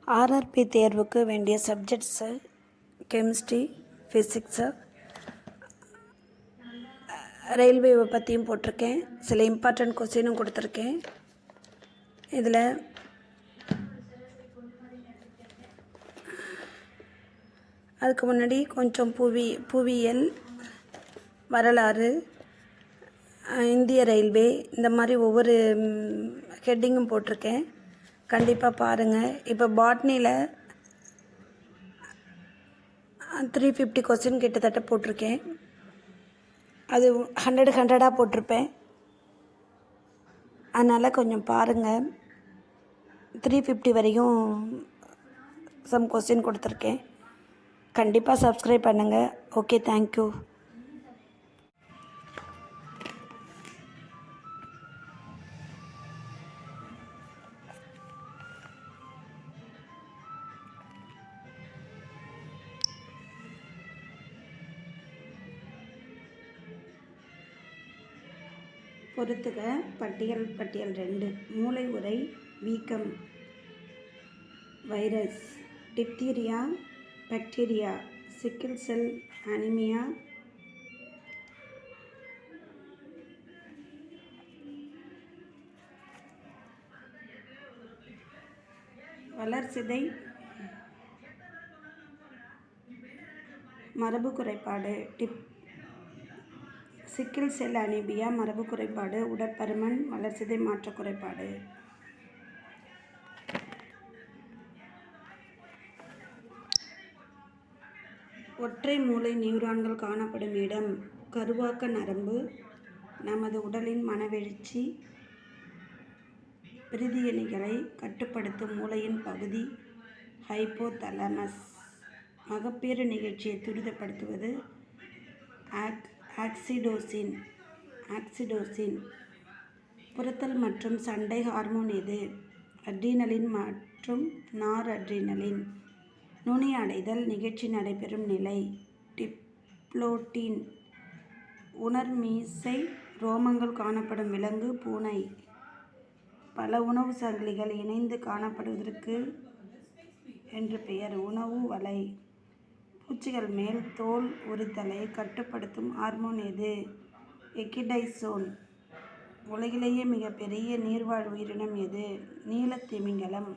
RRB தேர்வுக்கு வேண்டிய subjects chemistry, physics, ரயில்வேவை பற்றியும் போட்டிருக்கேன். சில இம்பார்ட்டண்ட் கொஸ்டினும் கொடுத்துருக்கேன். இதில் அதுக்கு முன்னாடி கொஞ்சம் புவியியல், வரலாறு, இந்திய ரயில்வே, இந்த மாதிரி ஒவ்வொரு ஹெட்டிங்கும் போட்டிருக்கேன். கண்டிப்பாக பாருங்கள். இப்போ பாட்னியில் 350 கொஸ்டின் கிட்டத்தட்ட போட்டிருக்கேன். அது 100 போட்டிருப்பேன். அதனால் கொஞ்சம் பாருங்கள். 350 வரையும் சம் கொஸ்டின் கொடுத்துருக்கேன். கண்டிப்பாக சப்ஸ்கிரைப் பண்ணுங்கள். Okay, thank you. பொறுத்துக. பட்டியல் 2. மூளை உறை, வீக்கம், virus, diphtheria, bacteria, சிக்கிள் cell anaemia, வளர்சிதை மரபு குறைபாடு, சிக்கிள் செல் அனீமியா மரபு குறைபாடு, உடற்பருமன், வளர்சிதை மாற்ற குறைபாடு. ஒற்றை மூளை நியூரான்கள் காணப்படும் இடம் கருவாக்க நரம்பு. நமது உடலின் மனவெழுச்சி, பிரதியணிகளை கட்டுப்படுத்தும் மூளையின் பகுதி ஹைப்போதலமஸ். மகப்பேறு நிகழ்ச்சியை துரிதப்படுத்துவது ஆக்சிடோசின். புறத்தல் மற்றும் சண்டை ஹார்மோன் எது? அட்ரினலின் மற்றும் நார் அட்ரினலின். நுனி அடைதல் நிகழ்ச்சி நடைபெறும் நிலை டிப்ளோட்டின். உணர்மீசை ரோமங்கள் காணப்படும் விலங்கு பூனை. பல உணவு சங்கிலிகள் இணைந்து காணப்படுவதற்கு என்று பெயர் உணவு வலை. பூச்சிகள் மேல் தோல் உரித்தலை கட்டுப்படுத்தும் ஹார்மோன் எது? எக்கிடைசோன். உலகிலேயே மிகப்பெரிய நீர்வாழ் உயிரினம் எது? நீலத்திமிங்கலம்.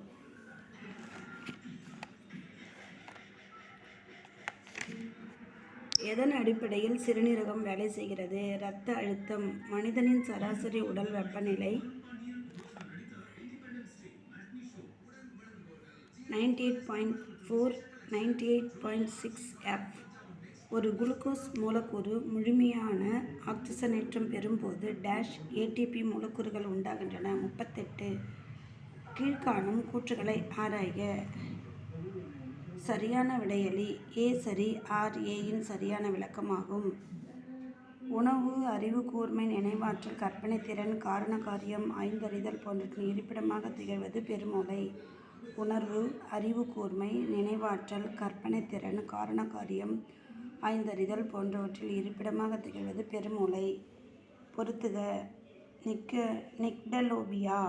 எதன் அடிப்படையில் சிறுநீரகம் வேலை செய்கிறது? இரத்த அழுத்தம். மனிதனின் சராசரி உடல் வெப்பநிலை 98.4 98.6 F. ஒரு குளுக்கோஸ் மூலக்கூறு முழுமையான ஆக்சிஜனேற்றம் பெறும்போது ATP மூலக்கூறுகள் உண்டாகின்றன. 38. கீழ்காணும் கூற்றுகளை ஆராய்க. சரியான விடையளி. A சரி. RAயின் சரியான விளக்கமாகும். உணவு, அறிவு கூர்மை, நினைவாற்றல், கற்பனை திறன், காரண காரியம், ஆய்ந்தறிதல் போன்றவற்றின் இருப்பிடமாக திகழ்வது பெருமூளை. உணர்வு, அறிவு கூர்மை, நினைவாற்றல், கற்பனை திறன், காரண காரியம், ஆய்ந்தறிதல் போன்றவற்றில் இருப்பிடமாக திகழ்வது பெருமூளை. பொறுத்துக. நிக்டலோபியா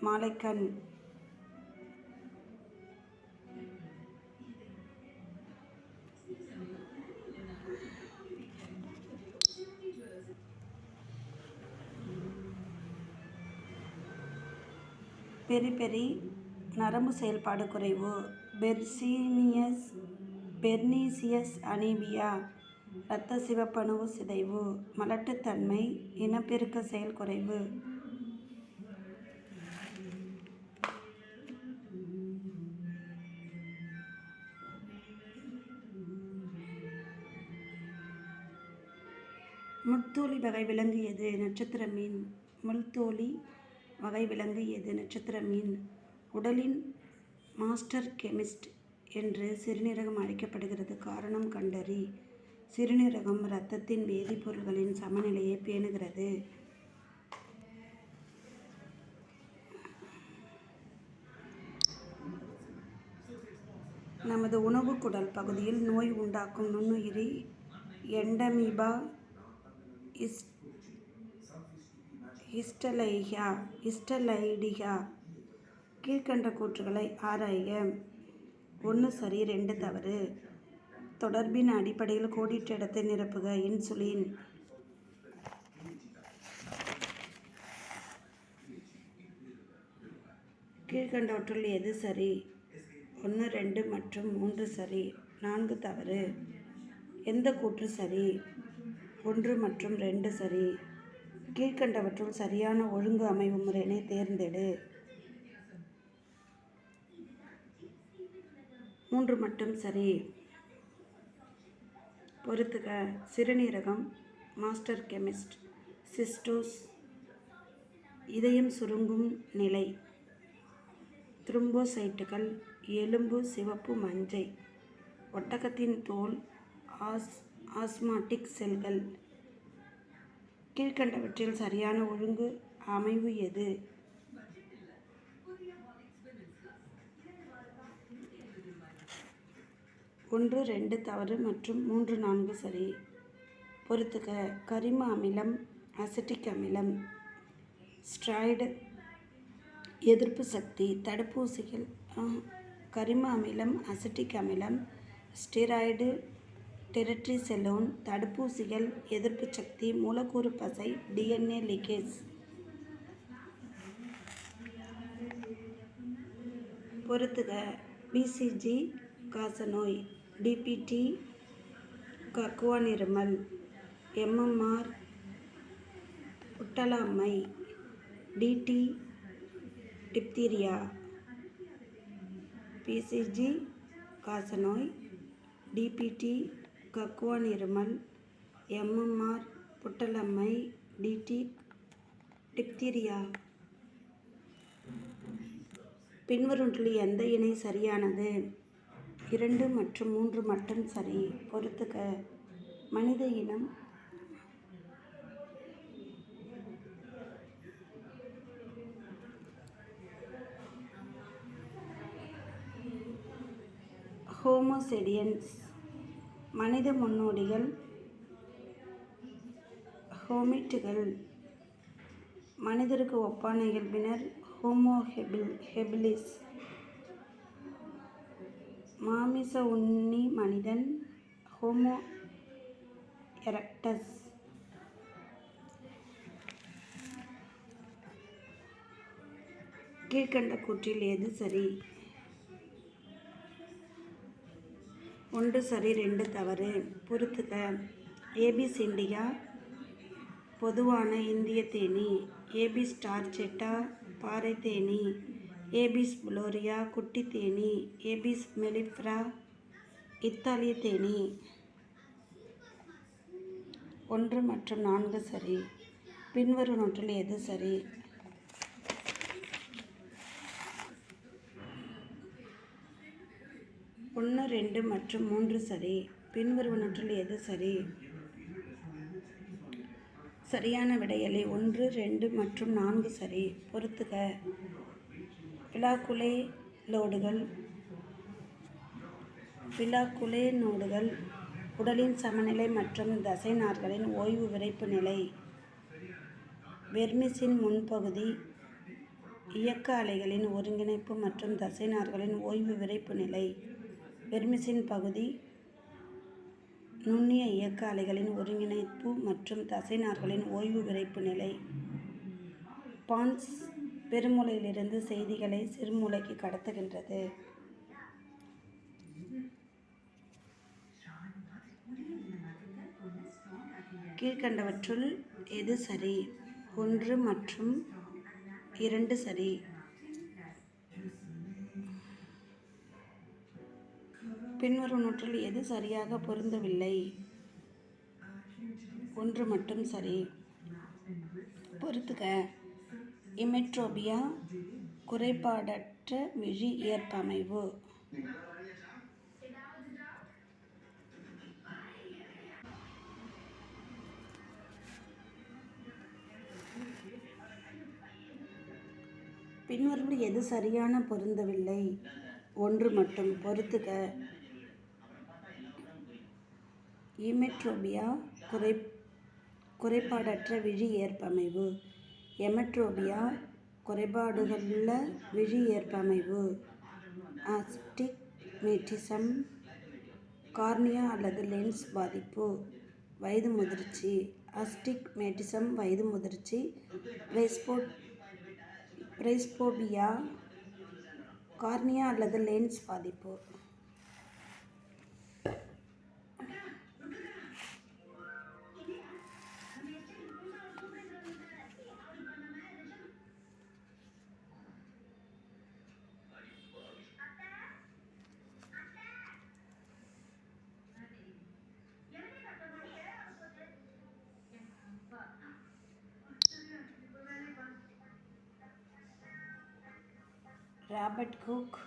மாலைக்கண். பெரிபெரி நரம்பு செயல்பாடு குறைவு. பெர்னீசியஸ் அனீமியா இரத்த சிவப்பணுவு சிதைவு. மலட்டுத்தன்மை இனப்பெருக்க செயல் குறைவு. முள்தோலி வகை விலங்கு எது? நட்சத்திர மீன். முள்தோலி வகை விலங்கு எது? நட்சத்திர மீன். உடலின் மாஸ்டர் கெமிஸ்ட் என்று சிறுநீரகம் அழைக்கப்படுகிறது. காரணம் கண்டறி. சிறுநீரகம் இரத்தத்தின் வேதிப்பொருட்களின் சமநிலையை பேணுகிறது. நமது உணவு குடல் பகுதியில் நோய் உண்டாக்கும் நுண்ணுயிரி எண்டமீபா, ஹிஸ்டலைடிகா. கீழ்கண்ட கூற்றுகளை ஆராய்க. 1 சரி 2 தவறு. தொடர்பின் அடிப்படையில் கோடிட்ட இடத்தை நிரப்புக. இன்சுலின். கீழ்கண்டவற்றுள் எது சரி? 1 2 மற்றும் 3 சரி. 4 தவறு. எந்த கூற்று சரி? 1 மற்றும் 2 சரி. கீழ்கண்டவற்றுள் சரியான ஒழுங்கு அமைவு முறையினை தேர்ந்தெடு. 3 மட்டும் சரி. பொறுத்துக. சிறுநீரகம், மாஸ்டர் கெமிஸ்ட். சிஸ்டோஸ், இதயம் சுருங்கும் நிலை. த்ரோம்போசைட்டுகள், எலும்பு சிவப்பு மஞ்சை. ஒட்டகத்தின் தோல், ஆஸ்மாட்டிக் செல்கள். கீழ்கண்டவற்றில் சரியான ஒழுங்கு அமைவு எது? 1 2 தவறு மற்றும் 3 4 சரி. பொறுத்துக. கரிம அமிலம், அசிட்டிக் அமிலம். ஸ்டெராய்டு, எதிர்ப்பு சக்தி. தடுப்பூசிகள். கரிம அமிலம், அசிட்டிக் அமிலம், ஸ்டெராய்டு, டெரட்ரிசெலோன். தடுப்பூசிகள், எதிர்ப்பு சக்தி, மூலக்கூறு பசை, DNA லிகேஸ். பொறுத்துக. BCG காசநோய், DPT கக்குவான்-இருமல், MMR பொட்டல அம்மை, DT டிப்தீரியா. BCG காசநோய், DPT கக்குவான்-இருமல், MMR பொட்டல அம்மை, DT டிப்தீரியா. பின்வருவற்றில் எந்த இணை சரியானது? 2 மற்றும் 3 மட்டும் சரி. பொறுத்துக. மனித இனம், ஹோமோசேடியன்ஸ். மனித முன்னோடிகள், ஹோமிட்டுகள். மனிதருக்கு ஒப்பான இயல்பினர், ஹோமோ ஹெபிலிஸ். மாமிச உண்ணி மனிதன், ஹோமோ எரெக்டஸ். கீழ்கண்ட கூற்றில் எது சரி? 1 சரி 2 தவறு. பொறுத்துக. ஏபிஸ் இண்டிகா பொதுவான இந்திய தேனீ. ஏபிஸ் டார்ச்செட்டா பாறை தேனீ. ஏபிஸ் புளோரியா குட்டி தேனீ. ஏபிஸ் மெலிஃபெரா இத்தாலிய தேனீ. 1 மற்றும் 4 சரி. பின்வருவனவற்றில் எது சரி? 1 2 மற்றும் 3 சரி. பின்வருவனவற்றில் எது சரி? சரியான விடையளி. 1 2 மற்றும் 4 சரி. பொறுத்துக. பிலாக்குலேனோடுகள் உடலின் சமநிலை மற்றும் தசை நார்களின் ஓய்வு விறைப்பு நிலை. வெர்மிசின் முன்பகுதி இயக்க அலைகளின் ஒருங்கிணைப்பு மற்றும் தசை நார்களின் ஓய்வு விறைப்பு நிலை. வெர்மிசின் பகுதி நுண்ணிய இயக்க அலைகளின் ஒருங்கிணைப்பு மற்றும் தசை நார்களின் ஓய்வு விறைப்பு நிலை. பான்ஸ் பெருமூளையிலிருந்து செய்திகளை சிறுமூளைக்கு கடத்துகின்றது. கீழ்கண்டவற்றுள் எது சரி? 1 மற்றும் 2 சரி. பின்வருவனவற்றுள் எது சரியாக பொருந்தவில்லை? 1 மட்டும் சரி. பொறுத்துக. இமெட்ரோபியா குறைபாடற்ற விழி ஏற்பமைவு. பின்வருவன எது சரியான பொருந்தவில்லை? 1 மட்டும். பொறுத்துக. ஈமெட்ரோபியா குறைபாடற்ற விழி ஏற்பமைவு. எமெட்ரோபியா குறைபாடுகளுள்ள விழி ஏற்பமைவு. அஸ்டிக்மேட்டிசம் கார்னியா அல்லது லென்ஸ் பாதிப்பு. வயது முதிர்ச்சி. அஸ்டிக்மேட்டிசம் வயது முதிர்ச்சி. பிரைஸ்போபியா கார்னியா அல்லது லென்ஸ் பாதிப்பு. Robert Hooke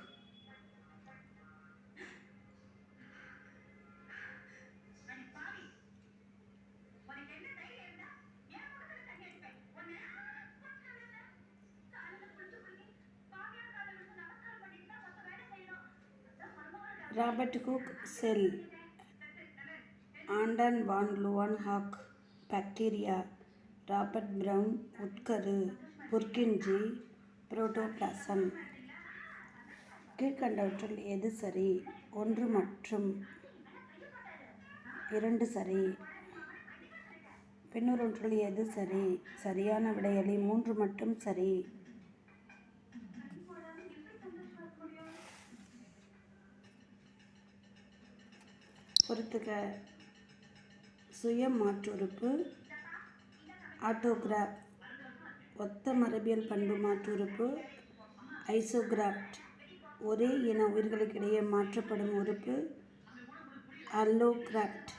cell. Anton van Leeuwenhoek bacteria. Robert Brown உட்கரு. Purkinje protoplasm. கீழ்கண்டவற்றுள் எது சரி? 1 மற்றும் 2 சரி. பின்வருவற்றுள் எது சரி? சரியான விடையளி 3 மட்டும் சரி. பொறுத்துக. சுய மாற்றுறுப்பு ஆட்டோகிராஃப். ஒத்த மரபியல் பண்பு மாற்றுறுப்பு ஐசோகிராஃப்ட். ஒரே இன உயிர்களுக்கிடையே மாற்றப்படும் உறுப்பு அல்லோகிராஃப்ட்.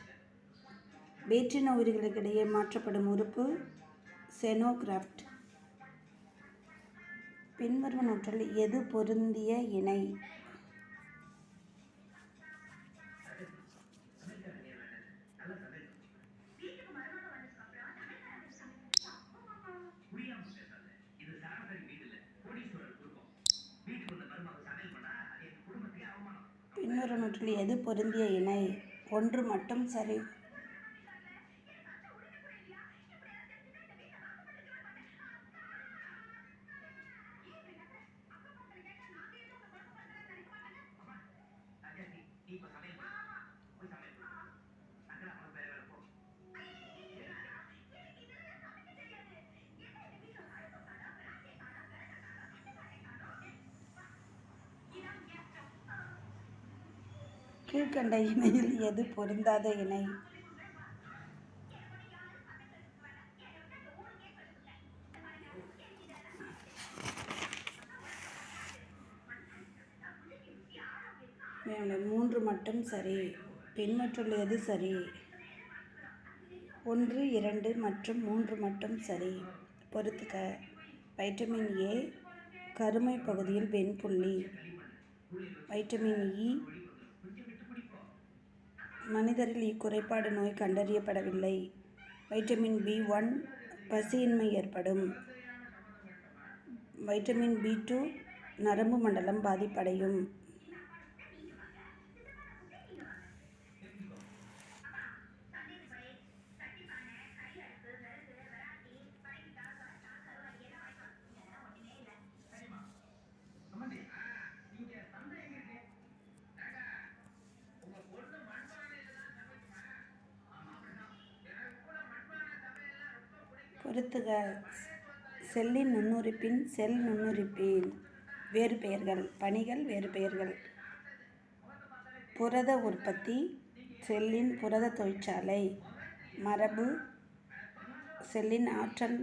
வேற்றின உயிர்களுக்கிடையே மாற்றப்படும் உறுப்பு செனோகிராஃப்ட். பின்வருவனவற்றில் எது பொருந்திய இணை? பின்வருவனவற்றில் எது பொருந்திய இணை? 1 மட்டும் சரி. கீழ்கண்ட இணையில் எது பொருந்தாத இணை? மூன்று மட்டும் சரி. பின்வற்றுள் எது சரி? 1, 2 மற்றும் 3 மட்டும் சரி. பொறுத்துக. வைட்டமின் ஏ கருமை பகுதியில் வெண்புள்ளி. வைட்டமின் இ மனிதரில் இக்குறைபாடு நோய் கண்டறியப்படவில்லை. வைட்டமின் B1 பசியின்மை ஏற்படும். வைட்டமின் B2 நரம்பு மண்டலம் பாதிப்படையும். பொறுத்துக. செல்லின் நுண்ணுறுப்பின் செல் நுண்ணுறுப்பின் வேறு பெயர்கள். பணிகள் வேறு பெயர்கள். புரத உற்பத்தி செல்லின் புரத தொழிற்சாலை. மரபு செல்லின் ஆற்றல்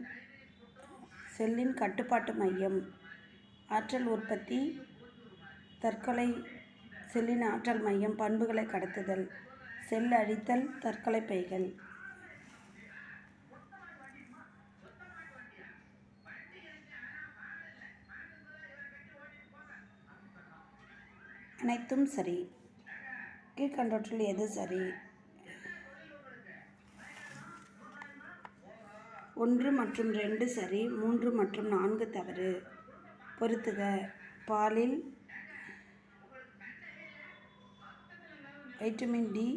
செல்லின் கட்டுப்பாட்டு மையம். ஆற்றல் உற்பத்தி தற்கொலை செல்லின் ஆற்றல் மையம். பண்புகளை கடத்துதல் செல் அழித்தல் தற்கொலை பைகள். அனைத்தும் சரி. கீழ்கண்டவற்றில் எது சரி? 1 மற்றும் 2 சரி. 3 மற்றும் 4 தவறு. பொறுத்துக. பாலில் வைட்டமின் டி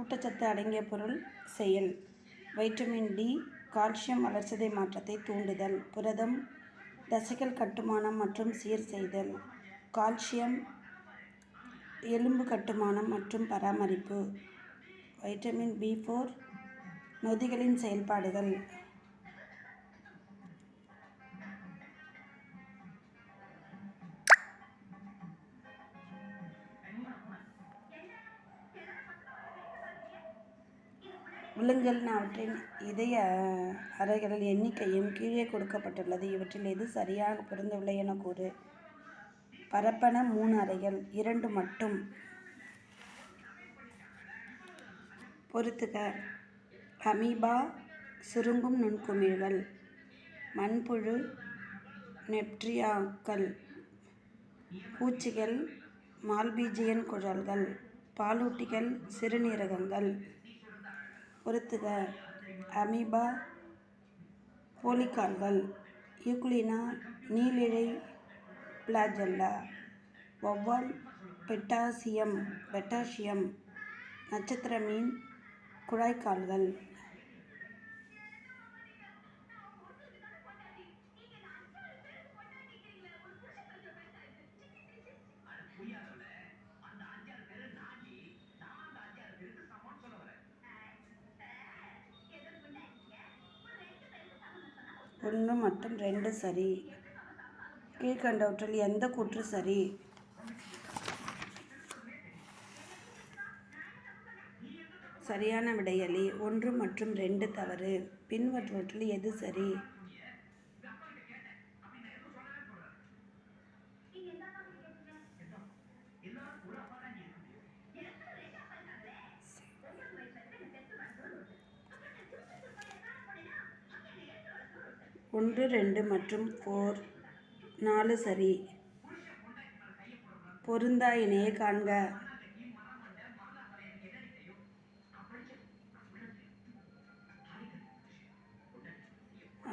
ஊட்டச்சத்து அடங்கிய பொருள் செயல். வைட்டமின் டி கால்சியம் வளர்சிதை மாற்றத்தை தூண்டுதல். புரதம் தசைகள் கட்டுமானம் மற்றும் சீர் செய்தல். கால்சியம் எலும்பு கட்டுமானம் மற்றும் பராமரிப்பு. வைட்டமின் B4 நொதிகளின் செயல்பாடுகள். விலங்குகள் அவற்றின் இதய அறைகளில் எண்ணிக்கையும் கீழே கொடுக்கப்பட்டுள்ளது. இவற்றில் எது சரியாக பொருந்தவில்லை என கூறு. பரப்பன 3 அறைகள், 2 மட்டும். பொறுத்துக. அமீபா சுருங்கும் நுண்குமிழ்கள். மண்புழு நெப்ட்ரியாக்கள். பூச்சிகள் மால்பீஜியன் குழல்கள். பாலூட்டிகள் சிறுநீரகங்கள். பொறுத்துக. அமீபா போலிகால்கள். யூக்ளினா நீலிழை பிளாஜெல்லா. வௌவால் பெட்டாசியம். நட்சத்திர மீன் குழாய்க்கால்கள். ஒன்று மற்றும் 2 சரி. கீழ்கண்டவற்றில் எந்த கூற்று சரி? சரியான விடையளி. 1 மற்றும் 2 தவறு. பின்வற்றுவற்றில் எது சரி? ஒன்று 2 மற்றும் 4 சரி. பொருந்தா இணையை காண்க.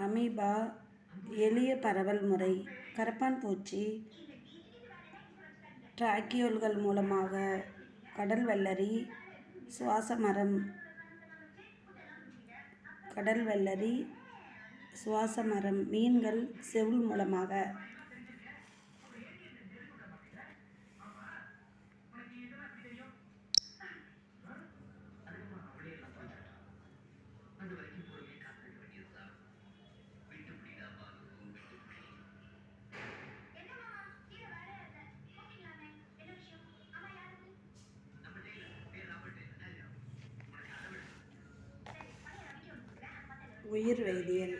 அமீபா எளிய பரவல் முறை. கரப்பான் பூச்சி டிராக்கியோல்கள் மூலமாக. கடல் வெள்ளரி சுவாச மரம். மீன்கள் செவுள் மூலமாக. உயிர் வேதியியல்.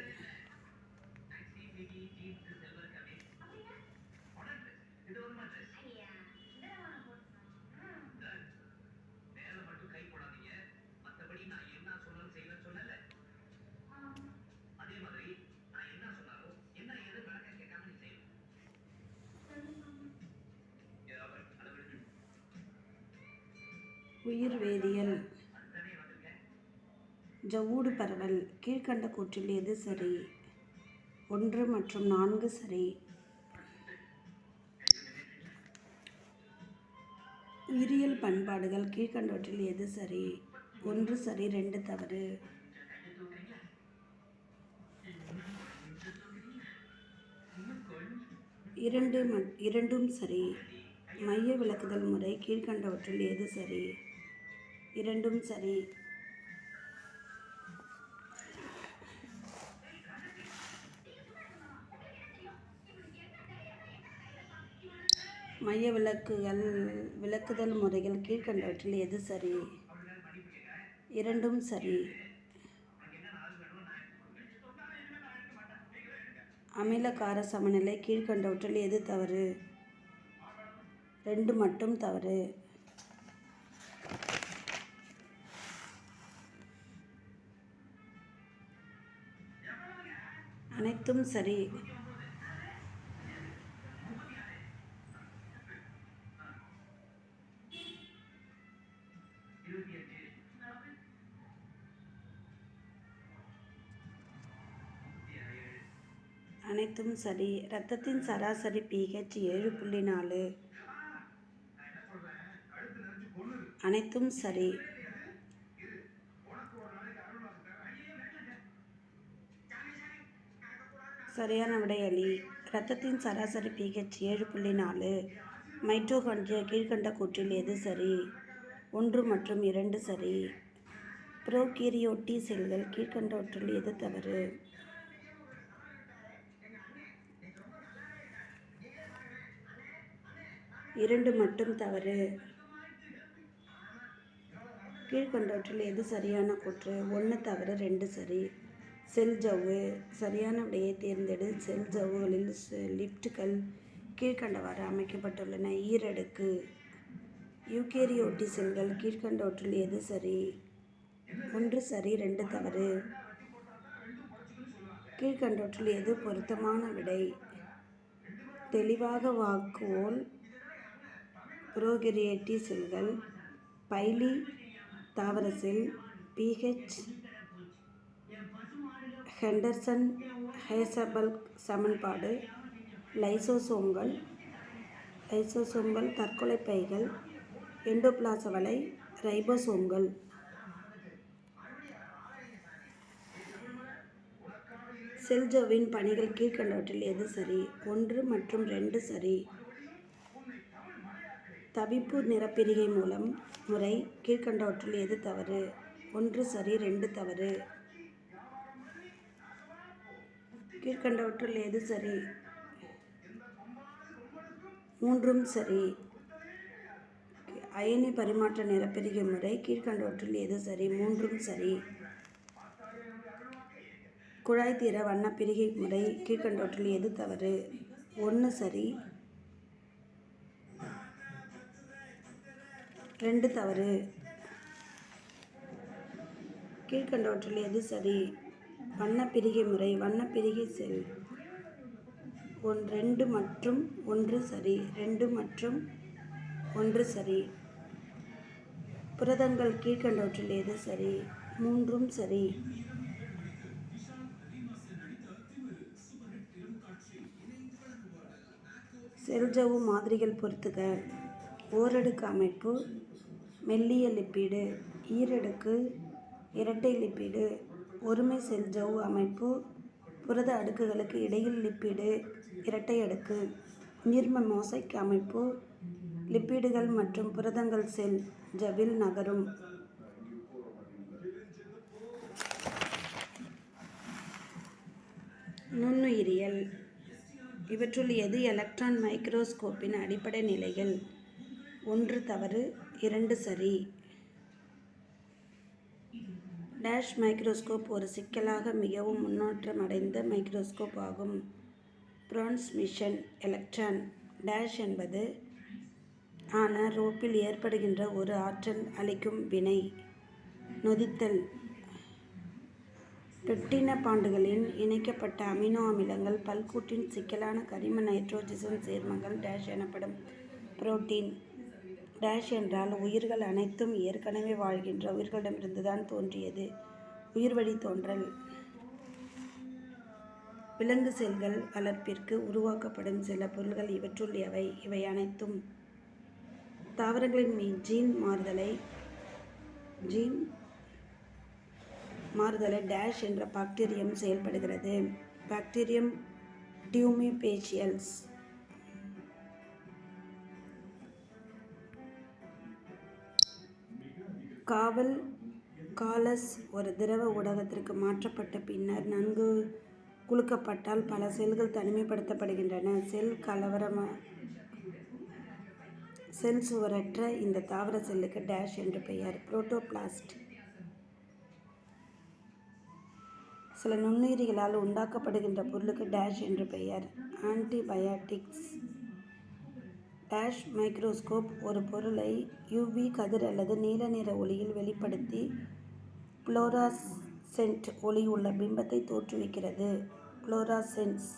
உயிர் வேதியியல். ஜவ்வூடு பரவல். கீழ்கண்ட கூற்றில் எது சரி? 1 மற்றும் 4 சரி. உயிரியல் பண்பாடுகள். கீழ்கண்டவற்றில் எது சரி? 1 சரி, 2 தவறு. இரண்டும் சரி. மைய விலக்குதல் முறை. கீழ்கண்டவற்றில் எது சரி? 2ம் சரி. மைய விலக்குதல் முறைகள். கீழ்கண்டவற்றில் எது சரி? 2ம் சரி. அமிலகார சமநிலை. கீழ்கண்டவற்றில் எது தவறு? 2 மட்டும் தவறு. அனைத்தும் சரி. அனைத்தும் சரி. இரத்தத்தின் சராசரி pH 7.4. அனைத்தும் சரி. சரியான விடை அலி. இரத்தத்தின் சராசரி pH 7.4. மைட்டோகாண்ட்ரியா கீழ்கண்ட கூற்றில் எது சரி? 1 மற்றும் 2 சரி. புரோகேரியோட்டி செல்கள் கீழ்கண்டவற்றுள் எது தவறு? இரண்டு மட்டும் தவறு. கீழ்கண்டவற்றில் எது சரியான கூற்று? 1 தவறு 2 சரி. செல் ஜவ்வு. சரியான விடையை தேர்ந்தெடு. செல் ஜவ்வுகளில் லிப்டுகள் கீழ்கண்டவாறு அமைக்கப்பட்டுள்ளன. ஈரடுக்கு. யூகேரியோட்டி செல்கள் கீழ்கண்டவற்றில் எது சரி? 1 சரி 2 தவறு. கீழ்கண்டவற்றில் எது பொருத்தமான விடை? தெளிவாக வாக்குவோல் புரோகேரியோட்டி செல்கள். பைலி தாவர செல். pH ஹெண்டர்சன் ஹேசல்பர்க் சமன்பாடு. லைசோசோம்கள் தற்கொலை பைகள். எண்டோபிளாச வலை. ரைபோசோம்கள். செல் ஜவ்வின் பணிகள் கீழ்கண்டவற்றில் எது சரி? 1 மற்றும் 2 சரி. தவிப்பு நிறப்பிரிகை முறை கீழ்கண்டவற்றுள் எது தவறு? 1 சரி 2 தவறு. கீழ்கண்டவற்றுள் எது சரி? 3ம் சரி. அயனி பரிமாற்ற நிறப்பிரிகை முறை கீழ்கண்டவற்றுள் எது சரி? 3ம் சரி. குழாய் தீர வண்ணப்பிரிகை முறை கீழ்கண்டவற்றுள் எது தவறு? 1 சரி 2 தவறு. கீழ்கண்டவற்றில் எது சரி? வண்ணப்பிரிகை முறை. வண்ணப்பிரிகை செல் 2 மற்றும் 1 சரி. 2 மற்றும் 1 சரி. புரதங்கள் கீழ்கண்டவற்றில் எது சரி? 3ம் சரி. செல் ஜவ்வு மாதிரிகள் பொறுத்துக. ஓரடுக்கு அமைப்பு. மெல்லிய லிப்பிடு. ஈரடுக்கு. இரட்டை லிப்பிடு. ஒருமை செல் ஜவ்வு அமைப்பு. புரத அடுக்குகளுக்கு இடையில் லிப்பிடு. இரட்டை அடுக்கு. நீர்ம மொசைக் அமைப்பு. லிப்பிடுகள் மற்றும் புரதங்கள் செல் ஜவ்வில் நகரும். நுண்ணுயிரியல். இவற்றுள் எது எலக்ட்ரான் மைக்ரோஸ்கோப்பின் அடிப்படை நிலைகள்? 1 தவறு 2 சரி. டேஷ் மைக்ரோஸ்கோப் ஒரு சிக்கலாக மிகவும் முன்னேற்றம் அடைந்த மைக்ரோஸ்கோப் ஆகும். டிரான்ஸ்மிஷன் எலக்ட்ரான் டேஷ் என்பது ஆன ரோப்பில் ஏற்படுகின்ற ஒரு ஆற்றல் அளிக்கும் வினை. நொதித்தல். பெப்டின பாண்டுகளில் இணைக்கப்பட்ட அமினோ அமிலங்கள் பல்கூட்டின் சிக்கலான கரிம நைட்ரோஜன் சேர்மங்கள் டேஷ் எனப்படும். புரோட்டீன். டேஷ் என்றால் உயிர்கள் அனைத்தும் ஏற்கனவே வாழ்கின்ற உயிர்களிடமிருந்துதான் தோன்றியது. உயிர்வழி தோன்றல். விலங்கு செல்கள் வளர்ப்பிற்கு உருவாக்கப்படும் சில பொருள்கள் இவற்றுள் எவை? இவை அனைத்தும். தாவரங்களின் ஜீன் மாறுதலை டேஷ் என்ற பாக்டீரியம் செயல்படுகிறது. பாக்டீரியம் டியூமிபேஷியல்ஸ். காலஸ் ஒரு திரவ ஊடகத்திற்கு மாற்றப்பட்ட பின்னர் நன்கு குலுக்கப்பட்டால் பல செல்கள் தனிமைப்படுத்தப்படுகின்றன. செல் சுவரற்ற இந்த தாவர செல்லுக்கு டேஷ் என்று பெயர். புரோட்டோபிளாஸ்ட். சில நுண்ணுயிரிகளால் உண்டாக்கப்படுகின்ற பொருளுக்கு டேஷ் என்று பெயர். ஆன்டிபயாட்டிக்ஸ். டேஷ் மைக்ரோஸ்கோப் ஒரு பொருளை யுவி கதிர் அல்லது நீல நிற ஒளியில் வெளிப்படுத்தி புளோரசென்ட் ஒளி உள்ள பிம்பத்தை தோற்றுவிக்கிறது. புளோரசென்ஸ்.